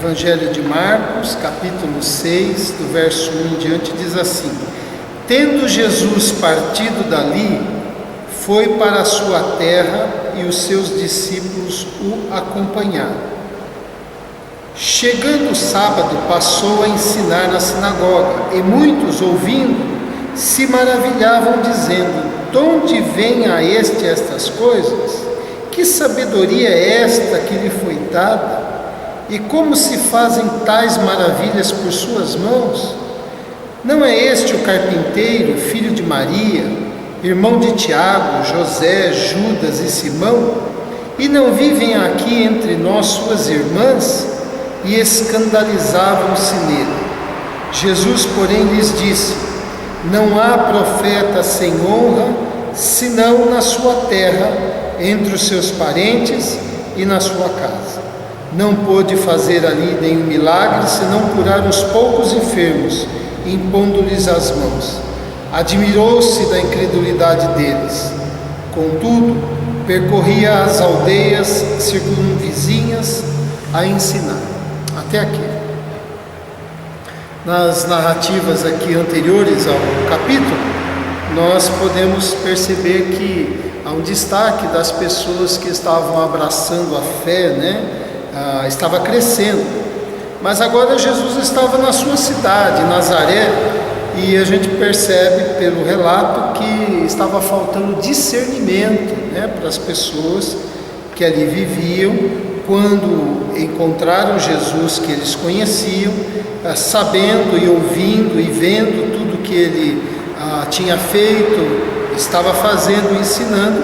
Evangelho de Marcos, capítulo 6, do verso 1 em diante, diz assim: Tendo Jesus partido dali, foi para a sua terra e os seus discípulos o acompanharam. Chegando o sábado, passou a ensinar na sinagoga, e muitos, ouvindo, se maravilhavam, dizendo: De onde vem a este estas coisas? Que sabedoria é esta que lhe foi dada? E como se fazem tais maravilhas por suas mãos? Não é este o carpinteiro, filho de Maria, irmão de Tiago, José, Judas e Simão? E não vivem aqui entre nós suas irmãs? E escandalizavam-se nele. Jesus, porém, lhes disse: Não há profeta sem honra, senão na sua terra, entre os seus parentes e na sua casa. Não pôde fazer ali nenhum milagre, senão curar uns poucos enfermos, impondo-lhes as mãos. Admirou-se da incredulidade deles. Contudo, percorria as aldeias circunvizinhas a ensinar. Até aqui. Nas narrativas aqui anteriores ao capítulo, nós podemos perceber que há um destaque das pessoas que estavam abraçando a fé, estava crescendo. Mas agora Jesus estava na sua cidade, Nazaré, e a gente percebe pelo relato que estava faltando discernimento, para as pessoas que ali viviam, quando encontraram Jesus que eles conheciam, sabendo e ouvindo e vendo tudo que ele tinha feito, estava fazendo e ensinando,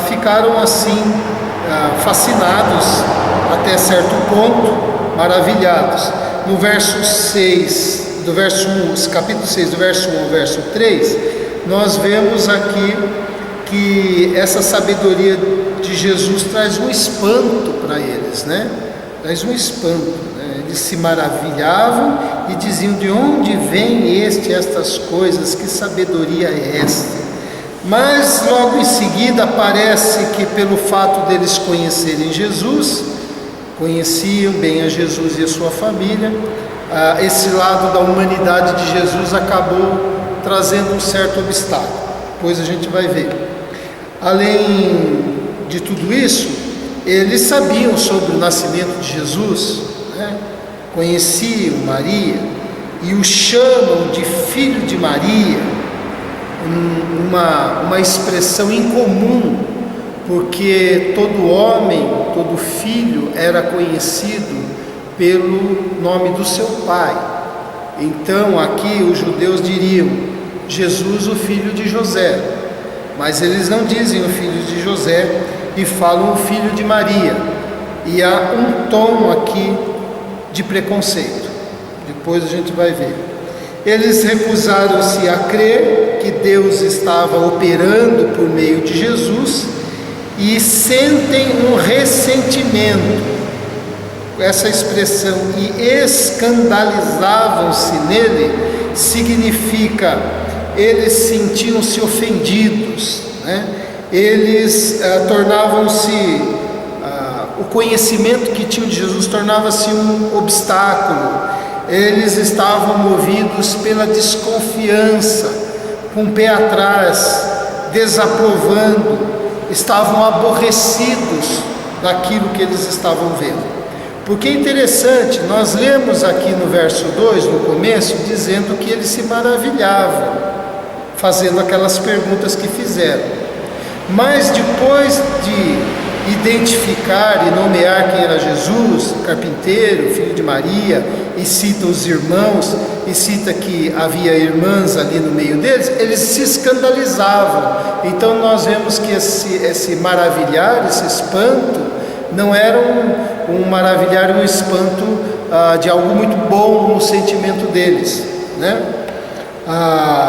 ficaram assim fascinados até certo ponto, maravilhados. No verso 6, do verso 1, capítulo 6, do verso 1 ao verso 3, nós vemos aqui que essa sabedoria de Jesus traz um espanto para eles, Traz um espanto, Eles se maravilhavam e diziam: de onde vem estas coisas? Que sabedoria é esta? Mas logo em seguida parece que pelo fato deles conhecerem Jesus, conheciam bem a Jesus e a sua família, esse lado da humanidade de Jesus acabou trazendo um certo obstáculo, pois a gente vai ver. Além de tudo isso, eles sabiam sobre o nascimento de Jesus, conheciam Maria e o chamam de filho de Maria, uma expressão incomum, porque todo homem, todo filho era conhecido pelo nome do seu pai. Então aqui os judeus diriam: Jesus, o filho de José, mas eles não dizem o filho de José e falam o filho de Maria, e há um tom aqui de preconceito. Depois a gente vai ver. Eles recusaram-se a crer que Deus estava operando por meio de Jesus e sentem um ressentimento. Essa expressão "e escandalizavam-se nele" significa eles sentiam-se ofendidos, Eles tornavam-se, o conhecimento que tinham de Jesus tornava-se um obstáculo. Eles estavam movidos pela desconfiança, com o pé atrás, desaprovando, estavam aborrecidos daquilo que eles estavam vendo. Porque é interessante, nós lemos aqui no verso 2, no começo, dizendo que eles se maravilhavam, fazendo aquelas perguntas que fizeram. Mas depois de identificar e nomear quem era Jesus, carpinteiro, filho de Maria, e cita os irmãos, e cita que havia irmãs ali no meio deles, eles se escandalizavam. Então nós vemos que esse maravilhar, esse espanto, não era um maravilhar, um espanto de algo muito bom no sentimento deles,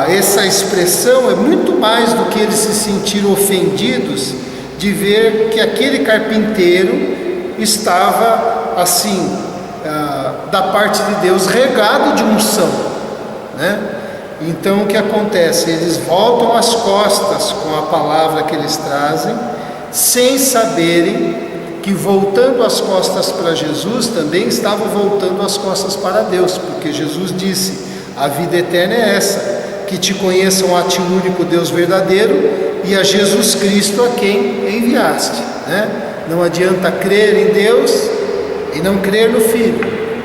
essa expressão é muito mais do que eles se sentiram ofendidos de ver que aquele carpinteiro estava assim, da parte de Deus, regado de unção, Então o que acontece? Eles voltam as costas com a palavra que eles trazem, sem saberem que voltando as costas para Jesus, também estavam voltando as costas para Deus, porque Jesus disse: a vida eterna é essa, que te conheçam a ti, único Deus verdadeiro, e a Jesus Cristo a quem enviaste, né? Não adianta crer em Deus e não crer no Filho,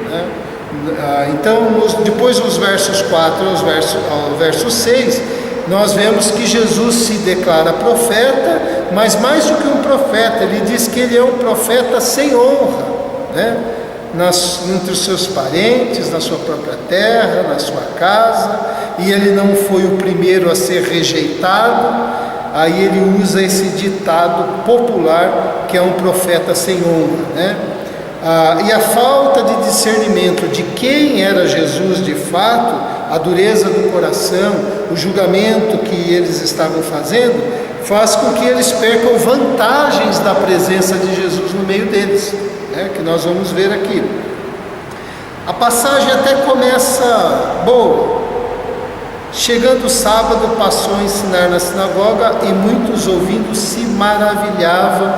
né? Então, depois dos versos 4 ao verso 6, nós vemos que Jesus se declara profeta, mas mais do que um profeta, ele diz que ele é um profeta sem honra, né? Entre os seus parentes, na sua própria terra, na sua casa, e ele não foi o primeiro a ser rejeitado. Aí ele usa esse ditado popular, que é um profeta sem honra, né? E a falta de discernimento de quem era Jesus de fato, a dureza do coração, o julgamento que eles estavam fazendo, faz com que eles percam vantagens da presença de Jesus no meio deles, né? Que nós vamos ver aqui. A passagem até começa boa. Chegando o sábado, passou a ensinar na sinagoga, e muitos ouvindo se maravilhavam,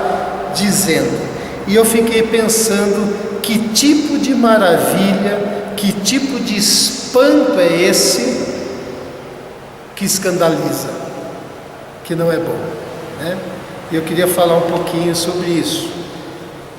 dizendo. E eu fiquei pensando, que tipo de maravilha, que tipo de espanto é esse que escandaliza, que não é bom, né? E eu queria falar um pouquinho sobre isso.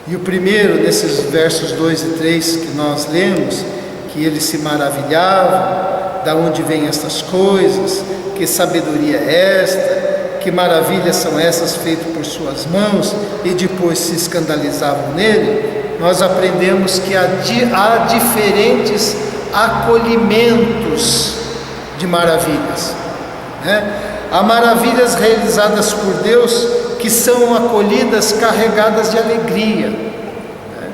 E o primeiro, nesses versos 2 e 3 que nós lemos, que eles se maravilhavam, da onde vêm estas coisas, que sabedoria é esta, que maravilhas são essas feitas por suas mãos, e depois se escandalizavam nele. Nós aprendemos que há diferentes acolhimentos de maravilhas, né? Há maravilhas realizadas por Deus que são acolhidas carregadas de alegria, né?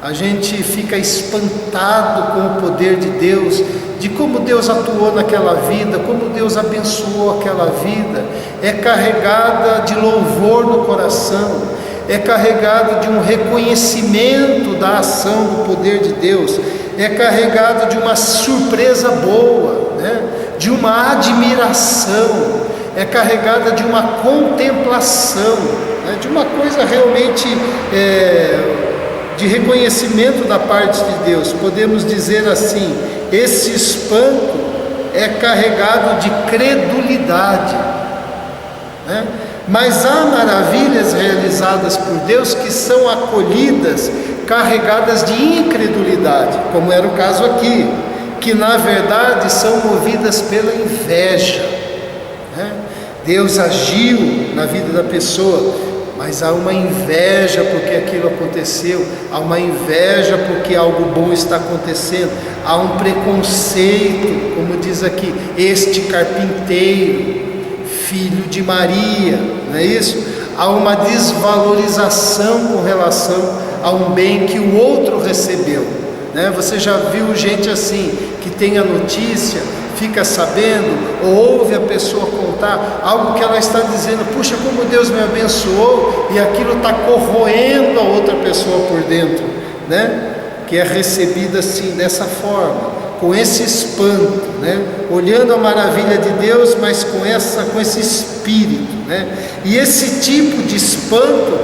A gente fica espantado com o poder de Deus, de como Deus atuou naquela vida, como Deus abençoou aquela vida. É carregada de louvor no coração, é carregada de um reconhecimento da ação do poder de Deus, é carregada de uma surpresa boa, né? De uma admiração, é carregada de uma contemplação, né? De uma coisa realmente de reconhecimento da parte de Deus. Podemos dizer assim, esse espanto é carregado de credulidade, né? Mas há maravilhas realizadas por Deus que são acolhidas carregadas de incredulidade, como era o caso aqui, que na verdade são movidas pela inveja, né? Deus agiu na vida da pessoa, mas há uma inveja porque aquilo aconteceu, há uma inveja porque algo bom está acontecendo, há um preconceito, como diz aqui, este carpinteiro, filho de Maria, não é isso? Há uma desvalorização com relação a um bem que o outro recebeu, né? Você já viu gente assim, que tem a notícia, fica sabendo, ou ouve a pessoa contar algo que ela está dizendo, puxa, como Deus me abençoou, e aquilo está corroendo a outra pessoa por dentro, né? Que é recebida assim, dessa forma, com esse espanto, né? Olhando a maravilha de Deus, mas com esse espírito, né? E esse tipo de espanto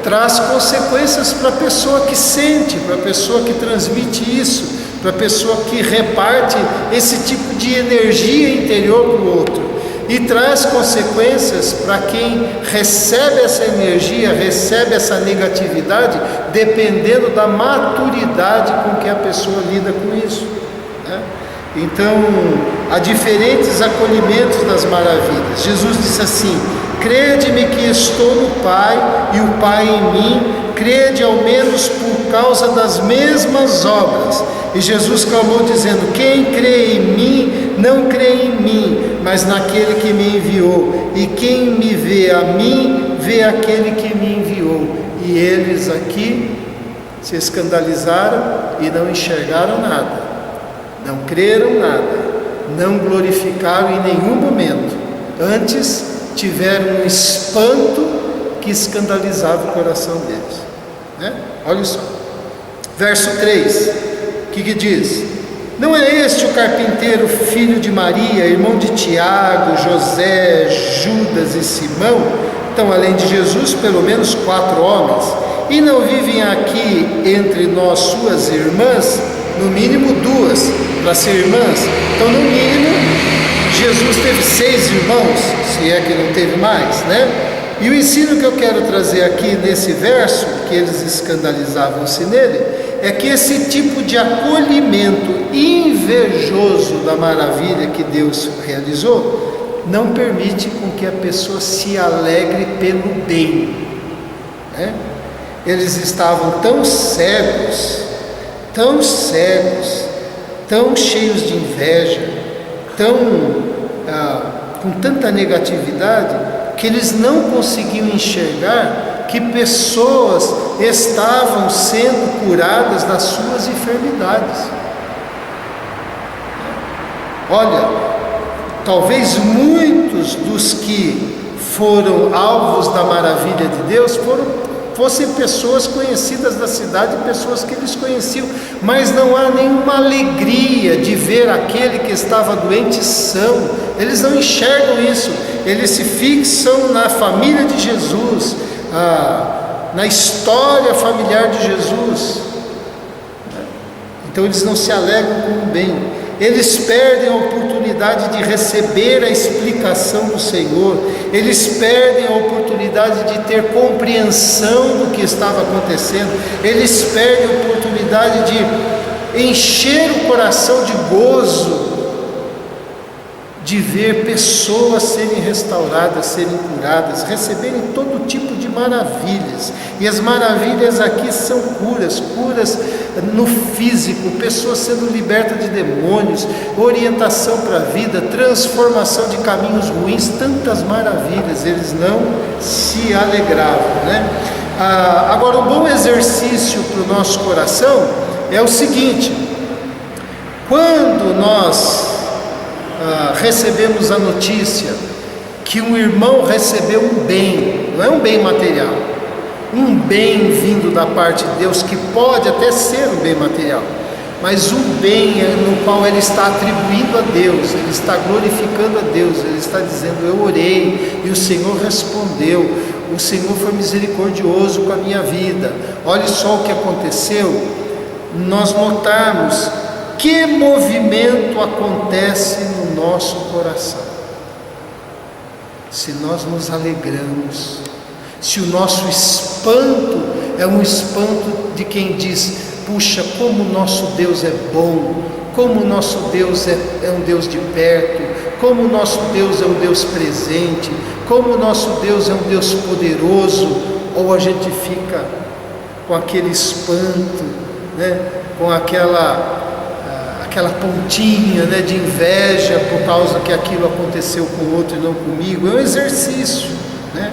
traz consequências para a pessoa que sente, para a pessoa que transmite isso, para a pessoa que reparte esse tipo de energia interior para o outro, e traz consequências para quem recebe essa energia, recebe essa negatividade, dependendo da maturidade com que a pessoa lida com isso, né? Então, há diferentes acolhimentos das maravilhas. Jesus disse assim: crede-me que estou no Pai e o Pai em mim, crede ao menos por causa das mesmas obras. E Jesus clamou dizendo: quem crê em mim, não crê em mim, mas naquele que me enviou. E quem me vê a mim, vê aquele que me enviou. E eles aqui se escandalizaram e não enxergaram nada, não creram nada, não glorificaram em nenhum momento. Antes tiveram um espanto que escandalizava o coração deles, né? Olha só, verso 3, o que diz? Não é este o carpinteiro, filho de Maria, irmão de Tiago, José, Judas e Simão? Então, além de Jesus, pelo menos 4 homens. e não vivem aqui entre nós suas irmãs? No mínimo 2 para ser irmãs. Então, no mínimo, Jesus teve 6 irmãos, se é que não teve mais, né? E o ensino que eu quero trazer aqui nesse verso, que eles escandalizavam-se nele, é que esse tipo de acolhimento invejoso da maravilha que Deus realizou, não permite com que a pessoa se alegre pelo bem, né? Eles estavam tão cegos, tão cheios de inveja, com tanta negatividade, que eles não conseguiam enxergar que pessoas estavam sendo curadas das suas enfermidades. Olha, talvez muitos dos que foram alvos da maravilha de Deus fossem pessoas conhecidas da cidade, pessoas que eles conheciam, mas não há nenhuma alegria de ver aquele que estava doente são. Eles não enxergam isso, eles se fixam na família de Jesus, na história familiar de Jesus. Então eles não se alegram com o bem. Eles perdem a oportunidade de receber a explicação do Senhor, eles perdem a oportunidade de ter compreensão do que estava acontecendo, eles perdem a oportunidade de encher o coração de gozo, de ver pessoas serem restauradas, serem curadas, receberem todo tipo de maravilhas. E as maravilhas aqui são curas no físico, pessoas sendo libertas de demônios, orientação para a vida, transformação de caminhos ruins, tantas maravilhas. Eles não se alegravam, né? Agora, um bom exercício para o nosso coração é o seguinte: quando nós recebemos a notícia que um irmão recebeu um bem, não é um bem material, um bem vindo da parte de Deus, que pode até ser um bem material, mas um bem no qual ele está atribuindo a Deus, ele está glorificando a Deus, ele está dizendo: eu orei e o Senhor respondeu, o Senhor foi misericordioso com a minha vida, olha só o que aconteceu. Nós notarmos que movimento acontece no nosso coração, se nós nos alegramos, se o nosso espanto é um espanto de quem diz: puxa, como o nosso Deus é bom, como o nosso Deus é um Deus de perto, como o nosso Deus é um Deus presente, como o nosso Deus é um Deus poderoso. Ou a gente fica com aquele espanto, né? Com aquela pontinha, né, de inveja por causa que aquilo aconteceu com o outro e não comigo. É um exercício, né?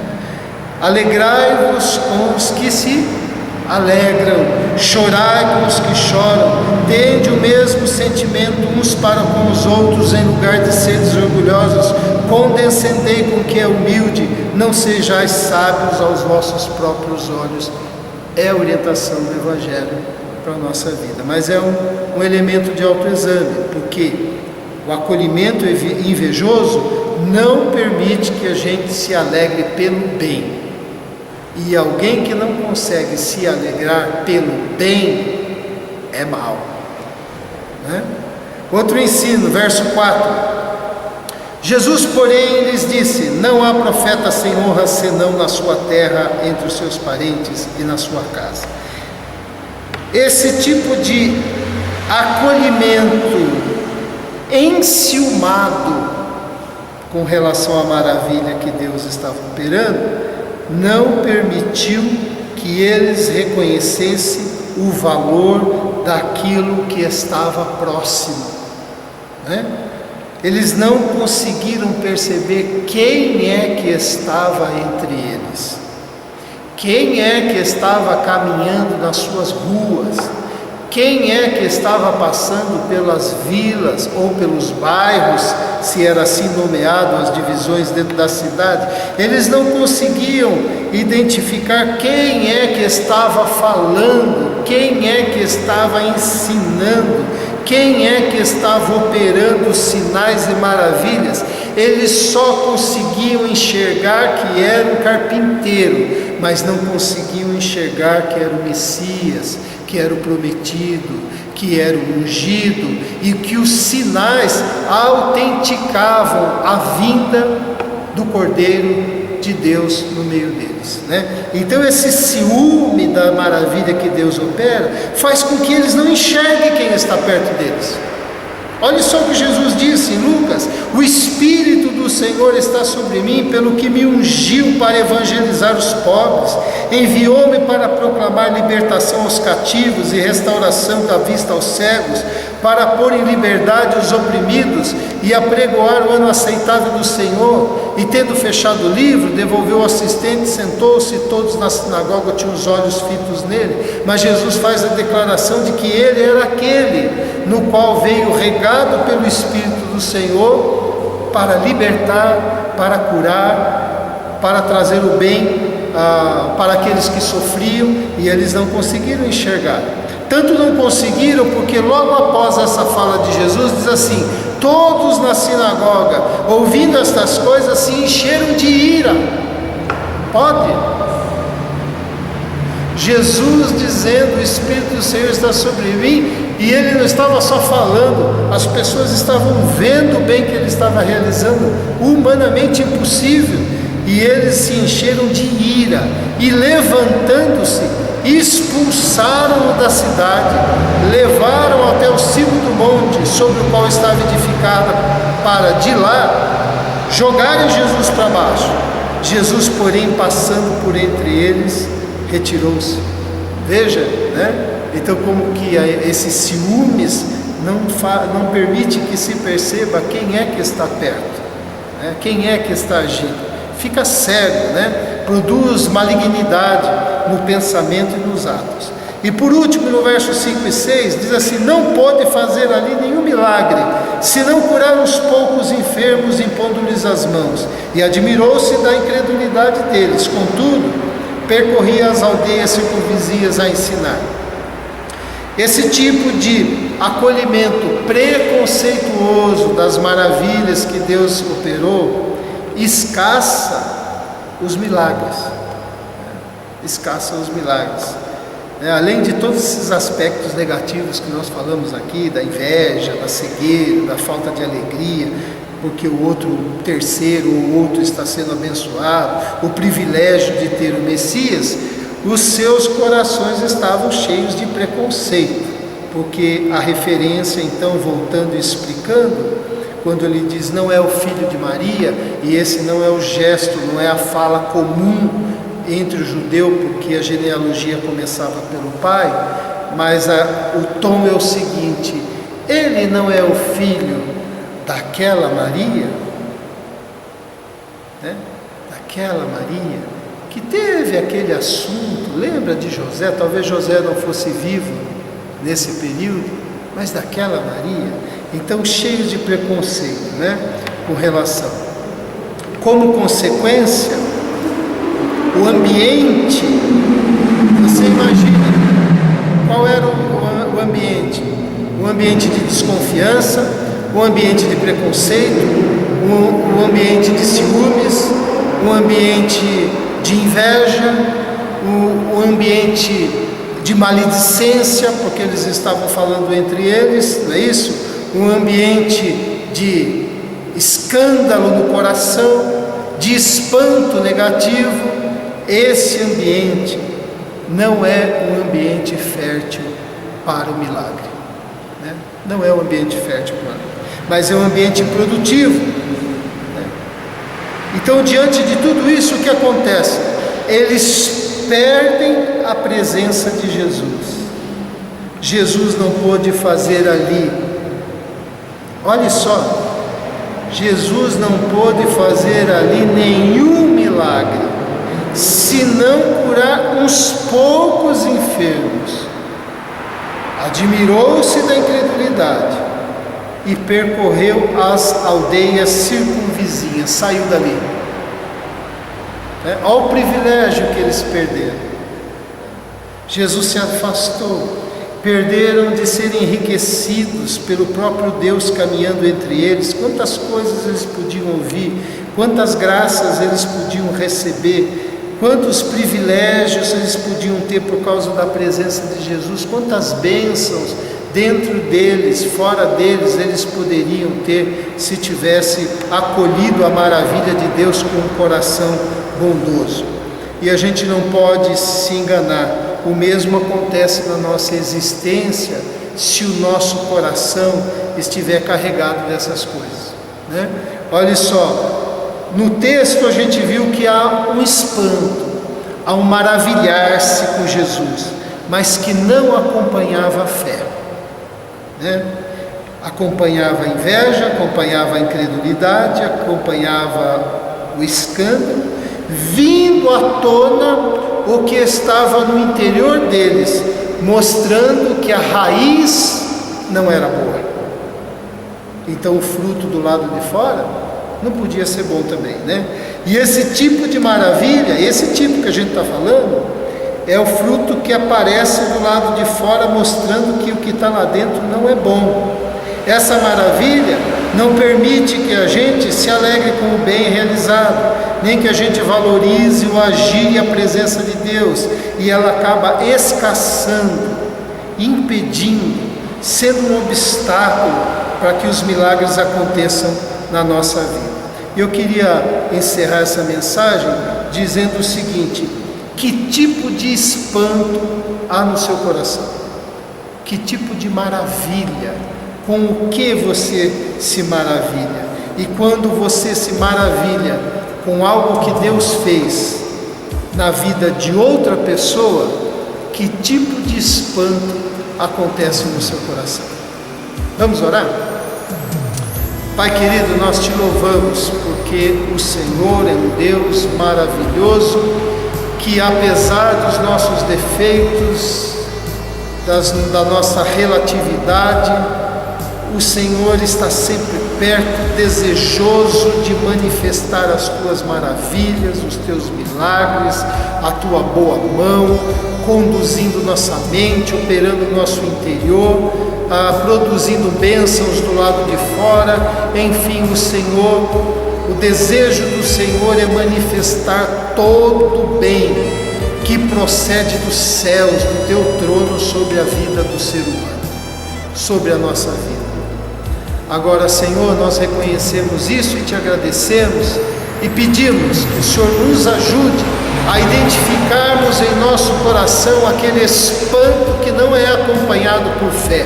Alegrai-vos com os que se alegram, chorai com os que choram, tende o mesmo sentimento uns para com os outros, em lugar de seres orgulhosos, condescendei com o que é humilde, não sejais sábios aos vossos próprios olhos. É a orientação do Evangelho para a nossa vida, mas é um elemento de autoexame, porque o acolhimento invejoso não permite que a gente se alegre pelo bem, e alguém que não consegue se alegrar pelo bem é mau, né? Outro ensino, verso 4: Jesus, porém, lhes disse: não há profeta sem honra senão na sua terra, entre os seus parentes e na sua casa. Esse tipo de acolhimento enciumado com relação à maravilha que Deus estava operando, não permitiu que eles reconhecessem o valor daquilo que estava próximo, né? Eles não conseguiram perceber quem é que estava entre eles, quem é que estava caminhando nas suas ruas, quem é que estava passando pelas vilas ou pelos bairros, se era assim nomeado as divisões dentro da cidade. Eles não conseguiam identificar quem é que estava falando, quem é que estava ensinando, quem é que estava operando sinais e maravilhas. Eles só conseguiam enxergar que era um carpinteiro, mas não conseguiam enxergar que era o Messias, que era o prometido, que era o ungido, e que os sinais autenticavam a vinda do Cordeiro de Deus no meio deles, né? Então esse ciúme da maravilha que Deus opera faz com que eles não enxerguem quem está perto deles. Olha só o que Jesus disse em Lucas: o Espírito do Senhor está sobre mim, pelo que me ungiu para evangelizar os pobres, enviou-me para proclamar libertação aos cativos e restauração da vista aos cegos, para pôr em liberdade os oprimidos e apregoar o ano aceitável do Senhor. E tendo fechado o livro, devolveu o assistente, sentou-se, e todos na sinagoga tinham os olhos fitos nele. Mas Jesus faz a declaração de que ele era aquele no qual veio regado pelo Espírito do Senhor para libertar, para curar, para trazer o bem para aqueles que sofriam, e eles não conseguiram enxergar. Tanto não conseguiram porque logo após essa fala de Jesus diz assim: todos na sinagoga, ouvindo estas coisas, se encheram de ira. Pode? Jesus dizendo: o Espírito do Senhor está sobre mim, e ele não estava só falando, as pessoas estavam vendo o bem que ele estava realizando, humanamente impossível, e eles se encheram de ira, e levantando-se, expulsaram-o da cidade, levaram até o cimo do monte sobre o qual estava edificada, para de lá jogarem Jesus para baixo. Jesus, porém, passando por entre eles, retirou-se. Veja, né? Então, como que esses ciúmes não permite que se perceba quem é que está perto, né? Quem é que está agindo. Fica cego, né? Produz malignidade no pensamento e nos atos. E por último, no verso 5 e 6, diz assim: não pôde fazer ali nenhum milagre, senão curar uns poucos enfermos, impondo-lhes as mãos. E admirou-se da incredulidade deles. Contudo, percorria as aldeias circunvizinhas a ensinar. Esse tipo de acolhimento preconceituoso das maravilhas que Deus operou escassa os milagres. Escassa os milagres. Além de todos esses aspectos negativos que nós falamos aqui, da inveja, da cegueira, da falta de alegria, porque o outro terceiro, o outro está sendo abençoado, o privilégio de ter o Messias, os seus corações estavam cheios de preconceito, porque a referência, então, voltando e explicando, quando ele diz não é o filho de Maria, e esse não é o gesto, não é a fala comum entre o judeu, porque a genealogia começava pelo pai, mas o tom é o seguinte: ele não é o filho daquela Maria, né? Daquela Maria que teve aquele assunto, lembra de José? Talvez José não fosse vivo nesse período, mas daquela Maria. Então, cheios de preconceito, né? Com relação. Como consequência, o ambiente, você imagina qual era o ambiente? Um ambiente de desconfiança, um ambiente de preconceito, um ambiente de ciúmes, um ambiente de inveja, um ambiente de maledicência, porque eles estavam falando entre eles, não é isso? Um ambiente de escândalo no coração, de espanto negativo. Esse ambiente não é um ambiente fértil para o milagre, né? Não é um ambiente fértil para o milagre, mas é um ambiente produtivo, né? Então, diante de tudo isso, o que acontece? Eles perdem a presença de Jesus. Jesus não pôde fazer ali, olha só, Jesus não pôde fazer ali nenhum milagre, senão curar uns poucos enfermos. Admirou-se da incredulidade e percorreu as aldeias circunvizinhas, saiu dali. Olha o privilégio que eles perderam. Jesus se afastou, perderam de serem enriquecidos pelo próprio Deus caminhando entre eles. Quantas coisas eles podiam ouvir, quantas graças eles podiam receber, quantos privilégios eles podiam ter por causa da presença de Jesus, quantas bênçãos dentro deles, fora deles, eles poderiam ter se tivesse acolhido a maravilha de Deus com um coração bondoso. E a gente não pode se enganar, o mesmo acontece na nossa existência se o nosso coração estiver carregado dessas coisas, né? Olha só, no texto a gente viu que há um espanto, há um maravilhar-se com Jesus, mas que não acompanhava a fé, né? Acompanhava a inveja, acompanhava a incredulidade, acompanhava o escândalo, vindo à tona o que estava no interior deles, mostrando que a raiz não era boa. Então o fruto do lado de fora não podia ser bom também, né? E esse tipo de maravilha, esse tipo que a gente está falando, é o fruto que aparece do lado de fora, mostrando que o que está lá dentro não é bom. Essa maravilha não permite que a gente se alegre com o bem realizado, nem que a gente valorize o agir e a presença de Deus, e ela acaba escassando, impedindo, sendo um obstáculo para que os milagres aconteçam na nossa vida. Eu queria encerrar essa mensagem dizendo o seguinte: que tipo de espanto há no seu coração? Que tipo de maravilha? Com o que você se maravilha? E quando você se maravilha com algo que Deus fez na vida de outra pessoa, que tipo de espanto acontece no seu coração? Vamos orar? Pai querido, nós te louvamos porque o Senhor é um Deus maravilhoso, que apesar dos nossos defeitos, da nossa relatividade, o Senhor está sempre perto, desejoso de manifestar as tuas maravilhas, os teus milagres, a tua boa mão, conduzindo nossa mente, operando nosso interior, produzindo bênçãos do lado de fora. Enfim, o desejo do Senhor é manifestar todo o bem que procede dos céus, do teu trono, sobre a vida do ser humano, sobre a nossa vida. Agora, Senhor, nós reconhecemos isso e te agradecemos e pedimos que o Senhor nos ajude a identificarmos em nosso coração aquele espanto que não é acompanhado por fé,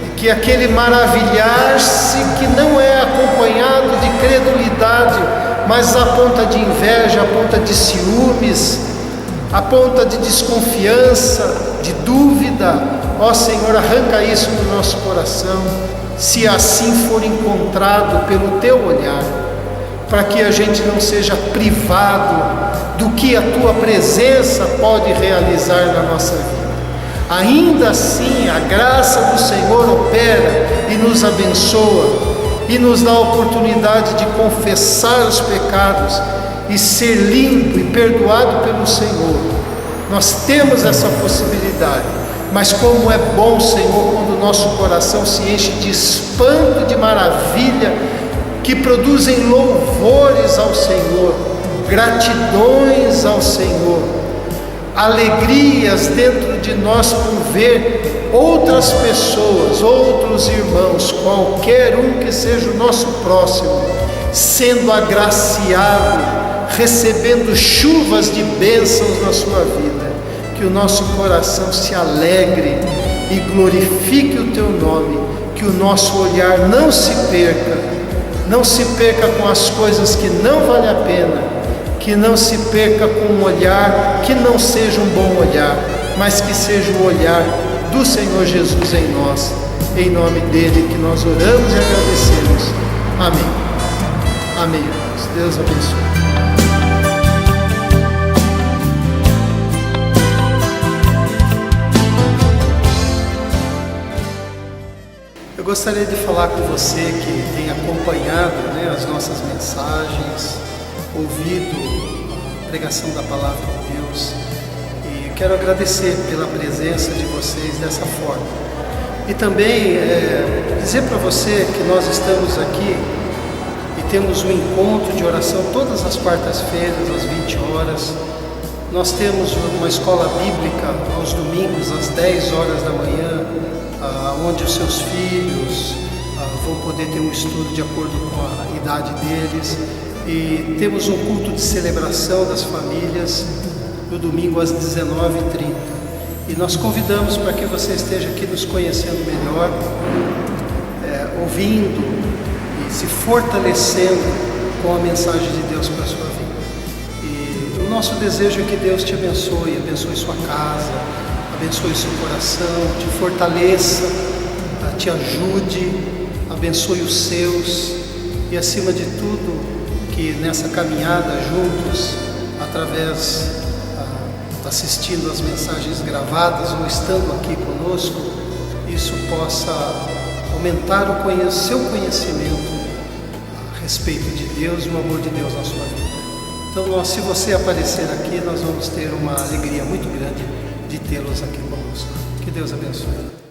e que aquele maravilhar-se que não é acompanhado de credulidade, mas a ponta de inveja, a ponta de ciúmes, a ponta de desconfiança, de dúvida. Ó Senhor, arranca isso do nosso coração, se assim for encontrado pelo teu olhar, para que a gente não seja privado do que a tua presença pode realizar na nossa vida. Ainda assim, a graça do Senhor opera e nos abençoa e nos dá a oportunidade de confessar os pecados e ser limpo e perdoado pelo Senhor. Nós temos essa possibilidade. Mas como é bom, Senhor, quando o nosso coração se enche de espanto, de maravilha, que produzem louvores ao Senhor, gratidões ao Senhor, alegrias dentro de nós por ver outras pessoas, outros irmãos, qualquer um que seja o nosso próximo, sendo agraciado, recebendo chuvas de bênçãos na sua vida. Que o nosso coração se alegre e glorifique o teu nome, que o nosso olhar não se perca com as coisas que não valem a pena, que não se perca com um olhar que não seja um bom olhar, mas que seja o olhar do Senhor Jesus em nós. Em nome dele que nós oramos e agradecemos. Amém. Amém, irmãos. Deus abençoe. Eu gostaria de falar com você que tem acompanhado, as nossas mensagens, ouvido a pregação da Palavra de Deus, e quero agradecer pela presença de vocês dessa forma. E também dizer para você que nós estamos aqui e temos um encontro de oração todas as quartas-feiras, às 20 horas. Nós temos uma escola bíblica aos domingos, às 10 horas da manhã, onde os seus filhos vão poder ter um estudo de acordo com a idade deles. E temos um culto de celebração das famílias no domingo às 19h30. E nós convidamos para que você esteja aqui nos conhecendo melhor, ouvindo e se fortalecendo com a mensagem de Deus para a sua vida. E o nosso desejo é que Deus te abençoe sua casa, abençoe seu coração, te fortaleça, te ajude, abençoe os seus e, acima de tudo, que nessa caminhada juntos, através assistindo as mensagens gravadas ou estando aqui conosco, isso possa aumentar o seu conhecimento a respeito de Deus e o amor de Deus na sua vida. Então, se você aparecer aqui, nós vamos ter uma alegria muito grande de tê-los aqui conosco. Que Deus abençoe.